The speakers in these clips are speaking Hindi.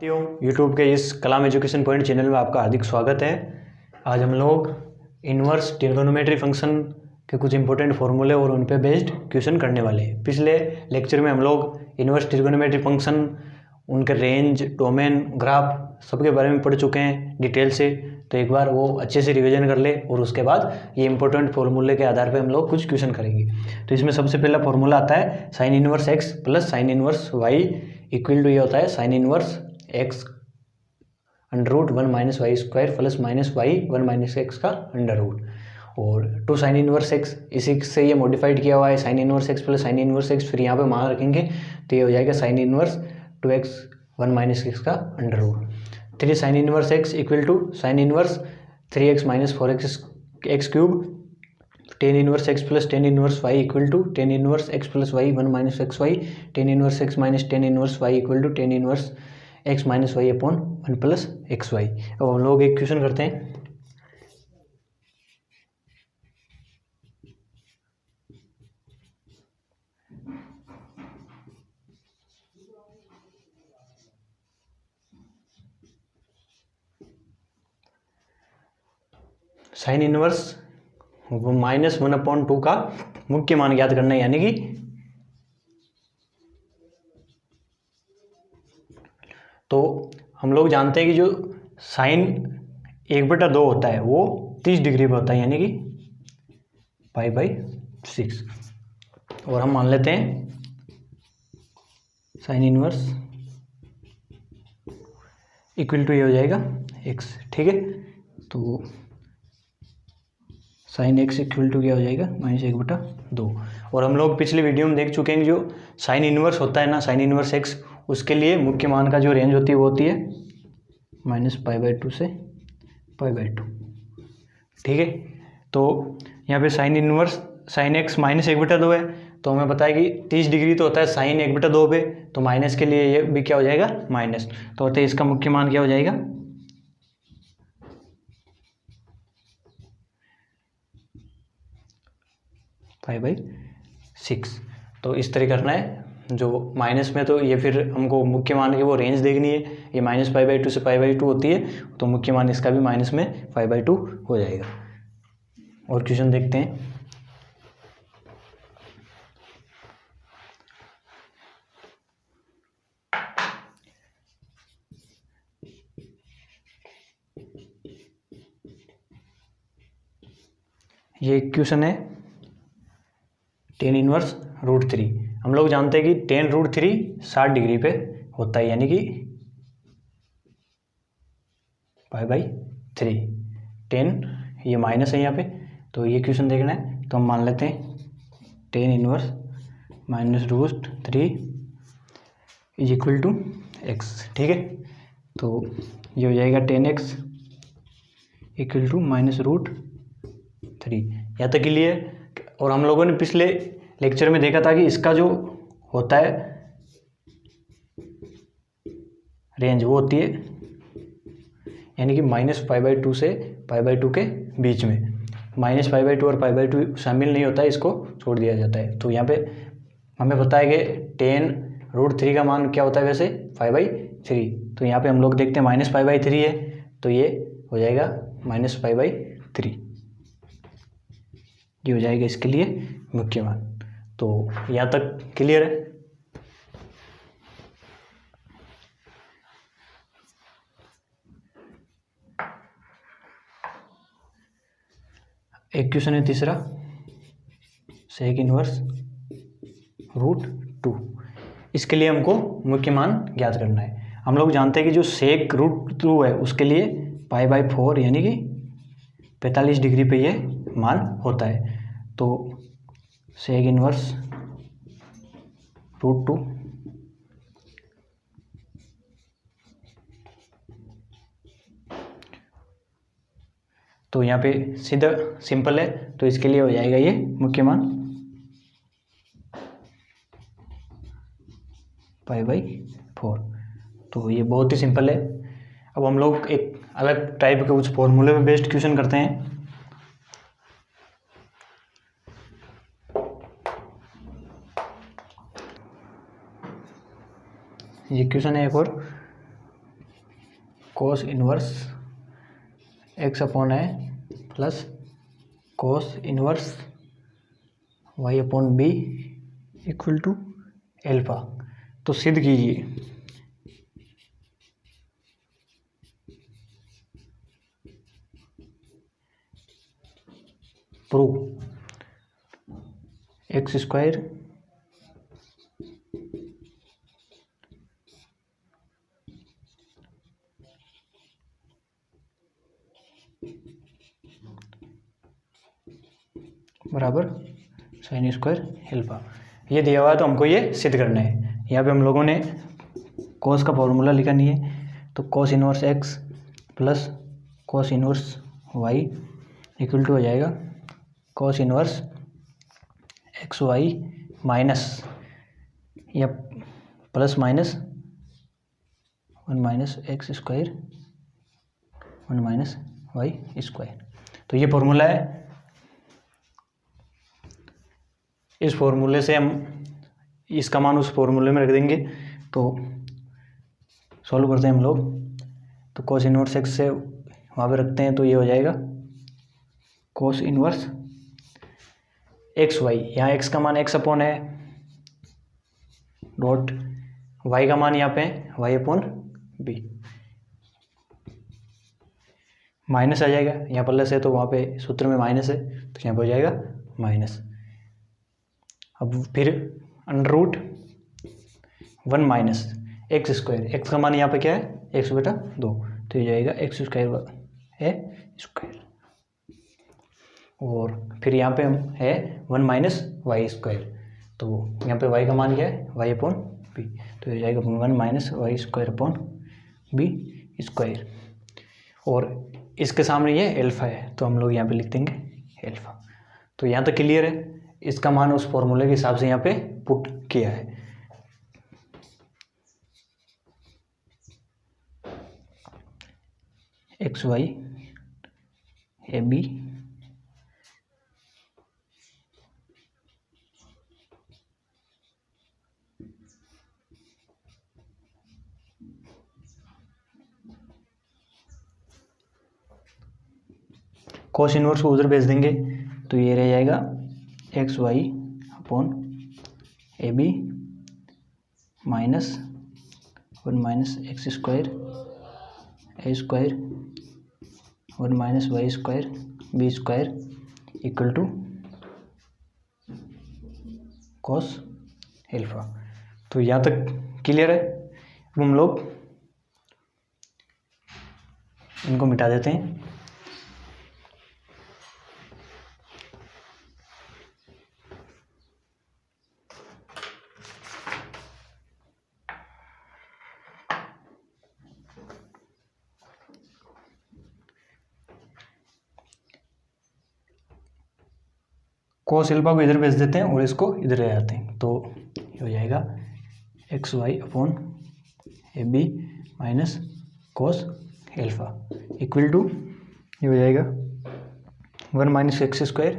यूट्यूब के इस कलाम एजुकेशन पॉइंट चैनल में आपका हार्दिक स्वागत है। आज हम लोग इन्वर्स ट्रिगोनोमेट्री फंक्शन के कुछ इंपॉर्टेंट फॉर्मूले और उन पे बेस्ड क्वेश्चन करने वाले हैं। पिछले लेक्चर में हम लोग इन्वर्स ट्रिगोनोमेट्री फंक्शन, उनके रेंज, डोमेन, ग्राफ सबके बारे में पढ़ चुके हैं डिटेल से। तो एक बार वो अच्छे से रिवीजन कर ले और उसके बाद ये इंपॉर्टेंट फॉर्मूले के आधार पे हम लोग कुछ क्वेश्चन करेंगे। तो इसमें सबसे पहला फॉर्मूला आता है sine inverse x plus sine inverse y equal to ये होता है sine inverse x under root 1 minus y square plus minus y 1 minus x का अंडर रूट। और टू साइन इनवर्स एक्स, इसी से ये मॉडिफाइड किया हुआ है sine inverse x plus sine inverse x, फिर यहाँ पे मान रखेंगे तो ये हो जाएगा sine inverse 2x 1 minus x का under root. 3 sine inverse x equal to sine inverse 3x minus 4x x cube, tan inverse x plus tan inverse y equal to tan inverse x plus y 1 minus x y, tan inverse x minus tan inverse y equal to tan inverse x minus y upon 1 plus x y. अब हम लोग एक क्वेश्चन करते हैं। साइन इनवर्स -1/2 का मुख्य मान ज्ञात करना है, यानी कि तो हम लोग जानते हैं कि जो साइन 1/2 होता है वो 30 डिग्री पे होता है, यानी कि π/6। और हम मान लेते हैं साइन इनवर्स इक्वल टू ये हो जाएगा x, ठीक है। तो साइन x इक्वल टू क्या हो जाएगा -1/2। और हम लोग पिछले वीडियो में देख चुके हैं जो साइन इनवर्स होता है ना, साइन इनवर्स x, उसके लिए मुख्य मान का जो रेंज होती है वो होती है -π/2 से π/2, ठीक है। तो यहाँ पे साइन इनवर्स साइन x -1/2 है, तो हमें पता है कि 30 डिग्री तो होता है साइन 1/2 पे, तो माइनस के लिए ये भी क्या हो जाएगा माइनस, तो होते इसका मुख्य मान क्या हो जाएगा π/6। तो इस तरह करना है। जो माइनस में तो ये फिर हमको मुख्य मान की वो रेंज देखनी है, ये -π/2 से π/2 होती है, तो मुख्य मान इसका भी माइनस में π/2 हो जाएगा। और क्वेश्चन देखते हैं। ये क्वेश्चन है टेन इनवर्स √3। हम लोग जानते हैं कि टेन √3 60 डिग्री पे होता है, यानी कि π/3। 10 ये माइनस है यहाँ पे, तो ये क्वेश्चन देखना है। तो हम मान लेते हैं tan inverse -√3 is equal to x, ठीक है। तो ये हो जाएगा 10x इक्वल टू -√3, यहाँ तक के लिए। और हम लोगों ने पिछले लेक्चर में देखा था कि इसका जो होता है रेंज वो होती है, यानी कि -π/2 से π/2 के बीच में। -π/2 और π/2 शामिल नहीं होता है, इसको छोड़ दिया जाता है। तो यहाँ पे हमें पता है कि टेन √3 का मान क्या होता है वैसे π/3, तो यहाँ पे हम लोग देखते हैं -π/3 है, तो ये हो जाएगा -π/3, ये हो जाएगा इसके लिए मुख्य मान। तो यहाँ तक क्लियर है। एक क्वेश्चन है तीसरा, सेक इनवर्स √2। इसके लिए हमको मुख्य मान ज्ञात करना है। हम लोग जानते हैं कि जो सेक √2 है उसके लिए π/4 यानी कि 45 डिग्री पे ये मान होता है। तो सेक इनवर्स √2 तो यहाँ पे सीधा सिंपल है, तो इसके लिए हो जाएगा ये मुख्य मान π/4। तो ये बहुत ही सिंपल है। अब हम लोग एक अलग टाइप के कुछ फॉर्मूले पे बेस्ड क्वेश्चन करते हैं। ये क्वेश्चन है एक और, cos inverse x upon a plus cos inverse y upon b equal to alpha. तो सिद्ध कीजिए। प्रूव एक्स स्क्वायर बराबर साइन स्क्वायर एल्फा। ये दिया हुआ है तो हमको ये सिद्ध करना है। यहाँ पे हम लोगों ने कॉस का फॉर्मूला लिखा नहीं है, तो cos inverse x plus cos inverse y equal to हो जाएगा cos inverse x y minus या plus minus 1 minus x square 1 minus y square. तो ये फॉर्मूला है। इस फॉर्मूले से हम इसका मान उस फॉर्मूले में रख देंगे। तो सॉल्व करते हैं हम लोग। तो कॉस इनवर्स एक्स से वहाँ पे रखते हैं तो ये हो जाएगा कॉस इनवर्स एक्स वाई। यहाँ एक्स का मान एक्स अपॉन है डॉट वाई का मान यहाँ पे वाई अपॉन बी माइनस आ जाएगा। यहाँ प्लस है तो वहाँ पे सूत्र में माइनस है तो यहाँ पे हो जाएगा माइनस। अब फिर under root 1 minus x square. एक्स का मान यहाँ पे क्या है एक्स बटा 2 तो ये जाएगा एक्स स्क्वायर है स्क्वायर। और फिर यहाँ पे हम है 1 माइनस वाई स्क्वायर। तो यहाँ पे वाई का मान क्या है वाई अपॉन बी तो ये जाएगा 1 minus y square upon b square. और इसके सामने ये एल्फा है तो हम लोग यहाँ पे लिख देंगे एल्फा। तो यहाँ तक क्लियर है। इसका मान उस फॉर्मूले के हिसाब से यहाँ पे पुट किया है। X y a b cos inverse को उधर भेज देंगे तो ये रह जाएगा x y upon a b minus 1 minus x square a square 1 minus y square b square equal to cos alpha. तो यहाँ तक क्लियर है। अब हम लोग इनको मिटा देते हैं। कॉस एल्फा को इधर भेज देते हैं और इसको इधर ले आते हैं तो ये हो जाएगा x y upon a b minus cos alpha equal to ये हो जाएगा 1 minus x square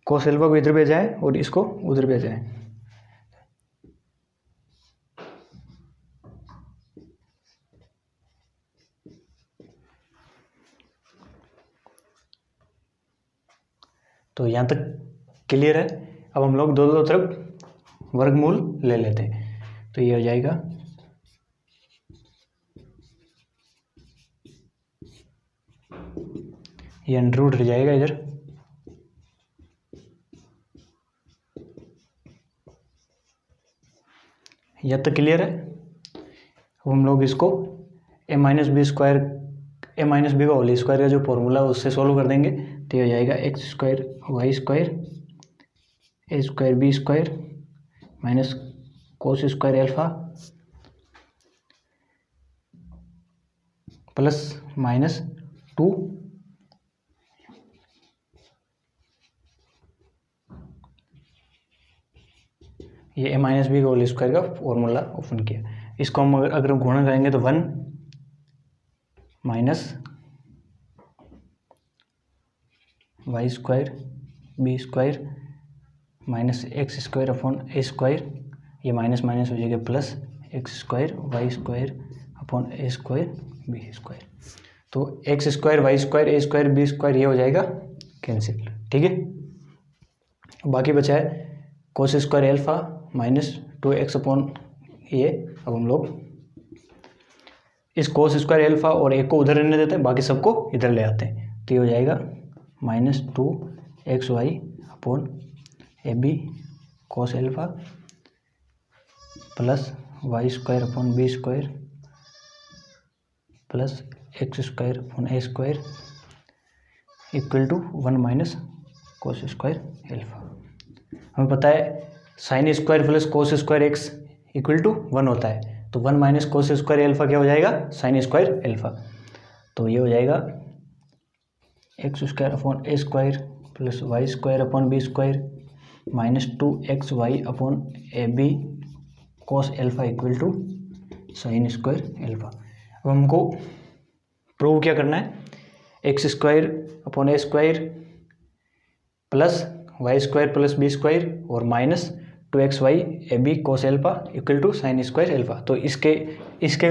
cos alpha को इधर भेजा है और इसको उधर भेजा है। तो यहाँ तक क्लियर है। अब हम लोग दो तरफ वर्गमूल ले लेते हैं तो ये हो जाएगा ये अंडर रूट रह जाएगा इधर यह तक क्लियर है। अब हम लोग इसको ए माइनस बी का होल स्क्वायर का जो फॉर्मूला है उससे सॉल्व कर देंगे तो ये हो जाएगा x square y square a square b square minus cos square alpha plus minus 2 ये ए माइनस बी का होल स्क्वायर का फॉर्मूला ओपन किया। इसको हम अगर गुणा करेंगे तो 1 minus y square b square minus x square upon a square, ये माइनस माइनस हो जाएगा plus x square y square upon a square b square. तो x square y square a square b square ये हो जाएगा कैंसिल, ठीक है। बाकी बचा है कोस square alpha minus 2x upon ये। अब हम लोग इस कोस स्क्वायर एल्फा और एक को उधर रहने देते हैं, बाकी सबको इधर ले आते हैं। तो ये हो जाएगा minus 2xy upon a b cos alpha plus y square upon b square plus x square upon a square equal to 1 minus cos square alpha. हमें पता है sine square plus cos square x equal to 1 होता है, तो 1 माइनस कोस स्क्वायर एल्फा क्या हो जाएगा, साइन स्क्वायर एल्फा। तो ये हो जाएगा x square upon a square plus y square upon b square minus 2xy upon a b cos alpha equal to sine square alpha. अब हमको प्रूव क्या करना है, x square upon a square plus y square plus b square और minus 2xy a b cos alpha equal to sine square alpha. तो इसके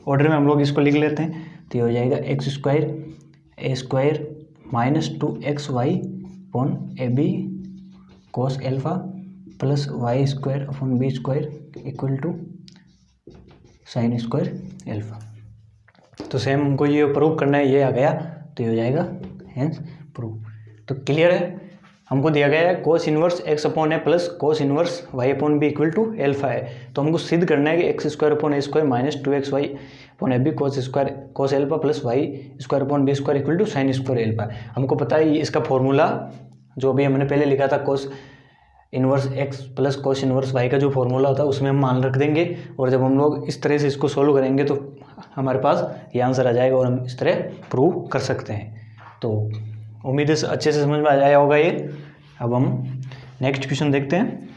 ऑर्डर में हम लोग इसको लिख लेते हैं। तो ये हो जाएगा x square a square minus 2xy upon a b cos alpha plus y square upon b square equal to sine square alpha. तो सेम हमको ये प्रूव करना है, ये आ गया तो ये हो जाएगा हेंस प्रूव। तो क्लियर है, हमको दिया गया है cos inverse x upon a plus cos inverse y upon b equal to alpha है। तो हमको सिद्ध करना है कि x square upon a square minus 2xy upon a b cos square cos alpha plus y square upon b square equal to sine square alpha. हमको पता है इसका फॉर्मूला जो भी हमने पहले लिखा था cos inverse x plus cos inverse y का जो फॉर्मूला होता है उसमें हम मान रख देंगे, और जब हम लोग इस तरह से इसको सोल्व करेंगे तो हमारे पास ये आंसर आ जाएगा और हम इस तरह प्रूव कर सकते हैं। तो उम्मीद है अच्छे से समझ में आ जाया होगा ये। अब हम नेक्स्ट क्वेश्चन देखते हैं।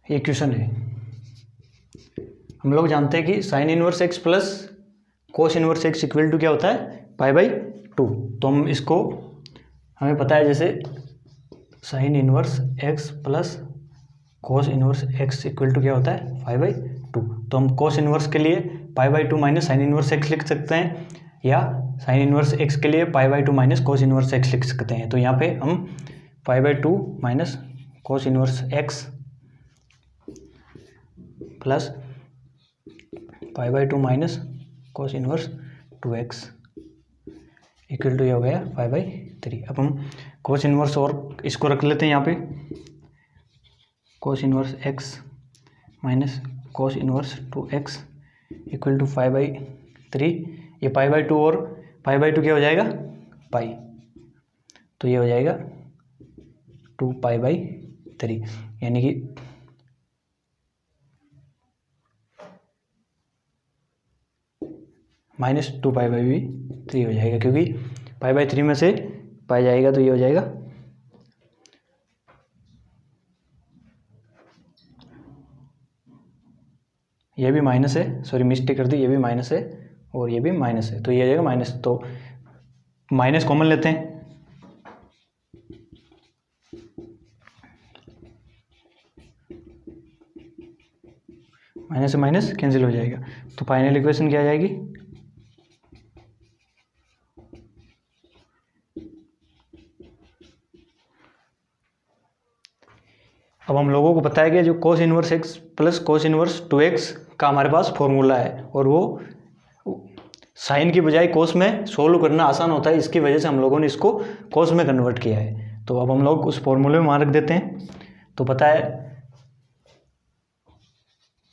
ये क्वेश्चन है, हम लोग जानते हैं कि sine inverse x plus cos inverse x equal to क्या होता है, π/2। तो हम इसको, हमें पता है जैसे sine inverse x plus cos inverse x equal to क्या होता है, π/2। तो हम कोस इनवर्स के लिए π/2 माइनस साइन इनवर्स एक्स लिख सकते हैं, या साइन इनवर्स एक्स के लिए π/2 माइनस कोस इनवर्स एक्स लिख सकते हैं। तो यहाँ पे हम π/2 minus cos inverse x plus π/2 minus cos inverse 2x equal to ये हो गया π/3। अब हम कोस इनवर्स और इसको रख लेते हैं यहाँ पे, cos inverse x minus cos inverse 2x equal to π/3। ये π/2 और π/2 क्या हो जाएगा, पाई। तो ये हो जाएगा 2π/3, यानी कि माइनस 2π/3 हो जाएगा, क्योंकि π/3 में से पाई जाएगा तो ये हो जाएगा ये भी माइनस है, सॉरी मिस्टेक कर दी, ये भी माइनस है और ये भी माइनस है, तो ये हो जाएगा माइनस। तो माइनस कॉमन लेते हैं, माइनस से माइनस कैंसिल हो जाएगा। तो फाइनल इक्वेशन क्या आ जाएगी, अब हम लोगों को पता है कि जो कोस inverse x plus cos inverse 2x का हमारे पास फॉर्मूला है, और वो साइन की बजाय कोस में सोल्व करना आसान होता है, इसकी वजह से हम लोगों ने इसको कोस में कन्वर्ट किया है। तो अब हम लोग उस फॉर्मूले में मान रख देते हैं। तो पता है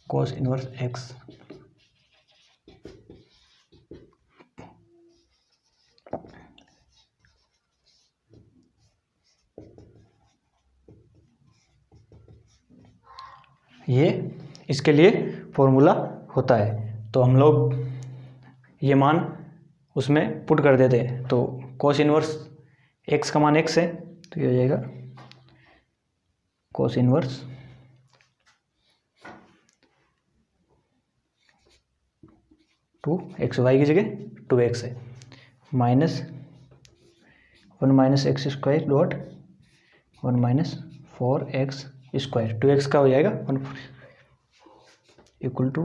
कोस इनवर्स एक्स ये इसके लिए फॉर्मूला होता है। तो हम लोग ये मान उसमें पुट कर देते हैं। तो कोस इनवर्स एक्स का मान एक्स है, तो ये हो जाएगा cos inverse two x, y की जगह 2x है, minus 1 minus x square dot 1 minus 4x square, 2x का हो जाएगा 1 इक्वल टू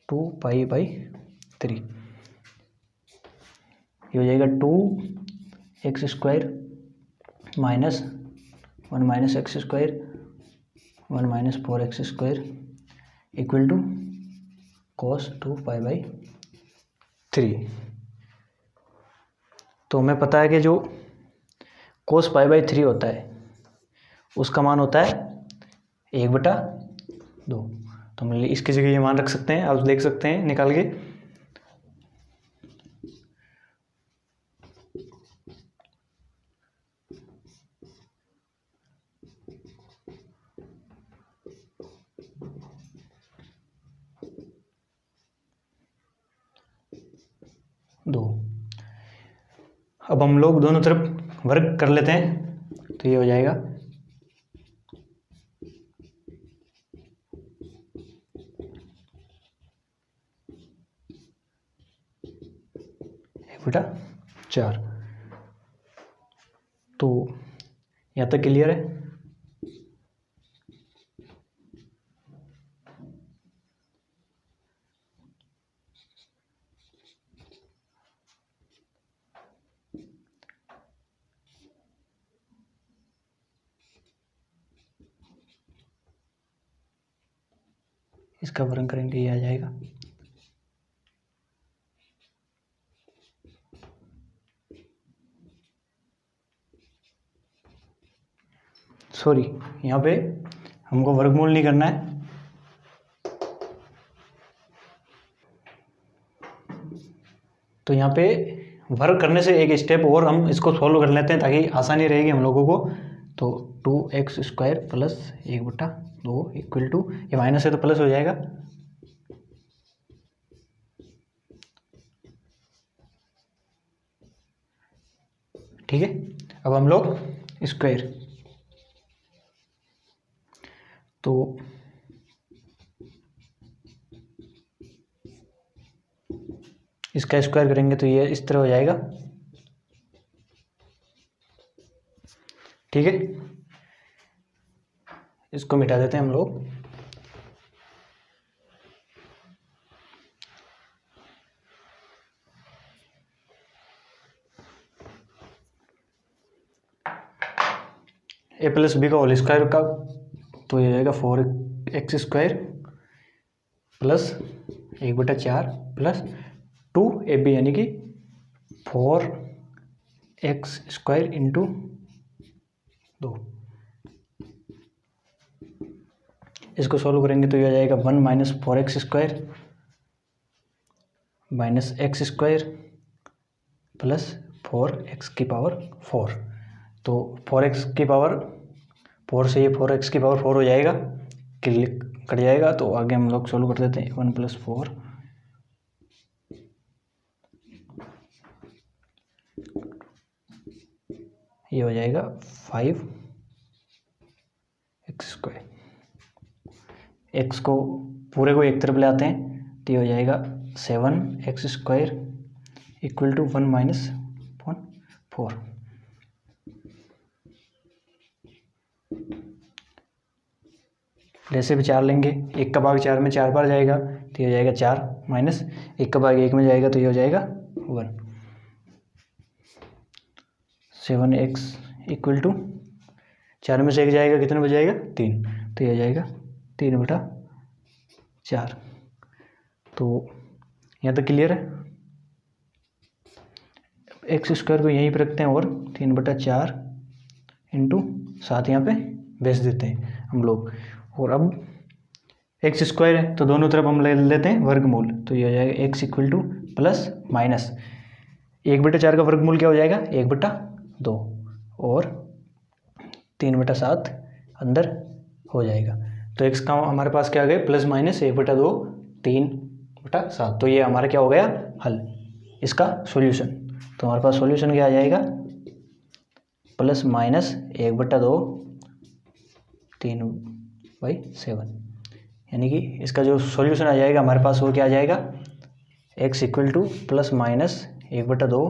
2π/3। ये हो जाएगा 2x square minus 1 minus x square 1 minus 4x square equal to cos 2π/3। तो हमें पता है कि जो cos π/3 होता है उसका मान होता है 1/2। तो हम इसकी जगह ये मान रख सकते हैं, आप देख सकते हैं निकाल के। दो। अब हम लोग दोनों तरफ वर्ग कर लेते हैं, तो ये हो जाएगा बेटा 4। तो यहाँ तक क्लियर है। इसका वर्ग करेंगे, ये आ जाएगा सॉरी, यहाँ पे हमको वर्गमूल नहीं करना है। तो यहाँ पे वर्ग करने से एक स्टेप और हम इसको सॉल्व कर लेते हैं ताकि आसानी रहेगी हम लोगों को। तो 2x square plus 1/2 equal to, ये माइनस है तो प्लस हो जाएगा, ठीक है। अब हम लोग स्क्वायर, तो इसका स्क्वायर करेंगे तो ये इस तरह हो जाएगा, ठीक है। इसको मिटा देते हैं हम लोग। a प्लस बी का होल स्क्वायर का, तो ये जाएगा 4x square plus 1/4 plus 2ab यानी कि 4x स्क्वायर इंटू 2। इसको सॉल्व करेंगे तो ये आ जाएगा 1 minus 4x square minus x square plus 4x की पावर 4। तो 4x की पावर 4 से ये 4x की पावर 4 हो जाएगा, कट जाएगा। तो आगे हम लोग सॉल्व कर देते हैं। 1 + 4 ये हो जाएगा 5x स्क्वायर। x को पूरे को एक तरफ ले आते हैं तो ये हो जाएगा 7x square equal to 1 minus 4। जैसे भी 4 लेंगे, 1 का भाग 4 में 4 बार जाएगा तो ये हो जाएगा 4 माइनस 1 का भाग 1 में जाएगा तो ये हो जाएगा 1। 7x इक्वल टू 4 में से 1 जाएगा, कितने में जाएगा 3, तो ये हो जाएगा 3/4। तो यहाँ तक क्लियर है। एक्स स्क्वायर को यहीं पर रखते हैं और 3/4 इंटू 7 यहाँ पे बेच देते हैं हम लोग। और अब एक्स स्क्वायर है तो दोनों तरफ हम ले लेते हैं वर्गमूल, तो ये हो जाएगा x equal two plus minus 1/4 का वर्गमूल क्या हो जाएगा 1/2 और 3/7 अंदर हो जाएगा। तो x का हमारे पास क्या आ गया प्लस माइनस 1/2 3/7। तो ये हमारा क्या हो गया हल इसका सॉल्यूशन। तो हमारे पास सॉल्यूशन क्या आ जाएगा प्लस माइनस 1/2 3/7, यानी कि इसका जो सॉल्यूशन आ जाएगा हमारे पास वो क्या आ जाएगा x equal two plus minus 1/2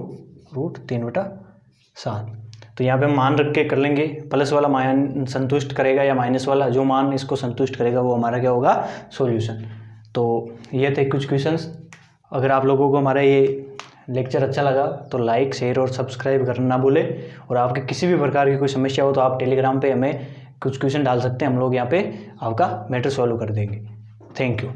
√3/7। तो यहाँ पे हम मान रख के कर लेंगे, प्लस वाला मान संतुष्ट करेगा या माइनस वाला, जो मान इसको संतुष्ट करेगा वो हमारा क्या होगा सॉल्यूशन। तो ये थे कुछ क्वेश्चंस। अगर आप लोगों को हमारा ये लेक्चर अच्छा लगा तो लाइक शेयर और सब्सक्राइब करना ना भूलें। और आपके किसी भी प्रकार की कोई समस्या हो तो आप टेलीग्राम पे हमें कुछ क्वेश्चन डाल सकते हैं, हम लोग यहाँ पे आपका मैटर सॉल्व कर देंगे। Thank you.